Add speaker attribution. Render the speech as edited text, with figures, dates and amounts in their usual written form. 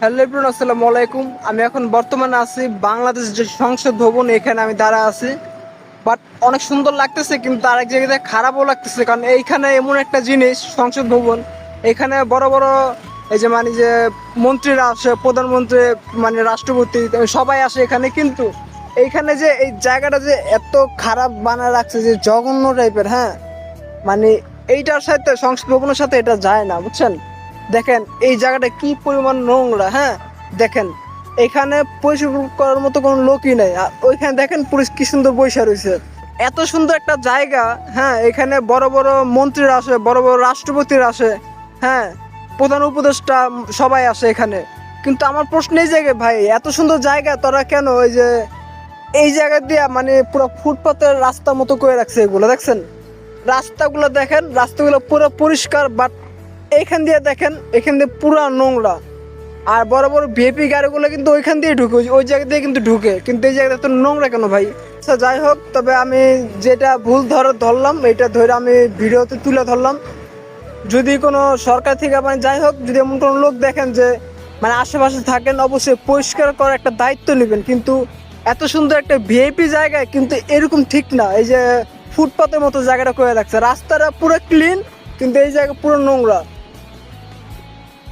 Speaker 1: Hello everyone, আসসালামু আলাইকুম। আমি এখন বর্তমানে আছি বাংলাদেশ যে সংসদ ভবন, এখানে আমি দাঁড়া আছি। বাট অনেক সুন্দর লাগতেছে, কিন্তু আরেক জায়গায় খারাপও লাগতেছে, কারণ এইখানে এমন একটা জিনিস সংসদ ভবন, এখানে বড় বড় এই যে মন্ত্রীরা আসে, প্রধানমন্ত্রী রাষ্ট্রপতি সবাই আসে এখানে, কিন্তু এইখানে যে এই জায়গাটা যে এত খারাপ বানায় রাখছে, যে জঘন্য টাইপের। হ্যাঁ, মানে এইটার সাথে সংসদ ভবনের সাথে এটা যায় না, বুঝছেন? দেখেন এই জায়গাটা কি পরিমাণ নোংরা। হ্যাঁ, দেখেন এখানে পরিষ্কার করার মতো কোনো লোকই নেই, আর ওইখানে দেখেন পুলিশ কি সুন্দর বৈশা রয়েছে। এত সুন্দর একটা জায়গা। হ্যাঁ, এখানে বড় বড় মন্ত্রীরা আসে, বড় বড় রাষ্ট্রপতিরা আসে। হ্যাঁ, প্রধান উপদেষ্টা সবাই আসে এখানে। কিন্তু আমার প্রশ্ন এই জায়গায়, ভাই এত সুন্দর জায়গা তোরা কেন ওই যে এই জায়গা দিয়ে পুরো ফুটপাতের রাস্তা মতো করে রাখছে? এগুলো দেখছেন, রাস্তাগুলো দেখেন, রাস্তাগুলো পুরো পরিষ্কার, বাট এইখান দিয়ে দেখেন, এখান দিয়ে পুরো নোংরা। আর বড় বড় ভিআইপি গাড়িগুলো কিন্তু ওইখান দিয়ে ঢুকে, ওই জায়গা দিয়ে কিন্তু ঢুকে, কিন্তু এই জায়গাটা তো নোংরা কেন ভাই? আচ্ছা যাই হোক, তবে আমি যেটা ভুল ধরলাম, এটা ধরে আমি ভিডিওতে তুলে ধরলাম। যদি কোনো সরকার থেকে যাই হোক, যদি এমন কোনো লোক দেখেন যে আশেপাশে থাকেন, অবশ্যই পরিষ্কার করার একটা দায়িত্ব নেবেন। কিন্তু এত সুন্দর একটা ভিআইপি জায়গায় কিন্তু এরকম ঠিক না। এই যে ফুটপাতের মতো জায়গাটা করে রাখছে, রাস্তাটা পুরো ক্লিন, কিন্তু এই জায়গা পুরো নোংরা।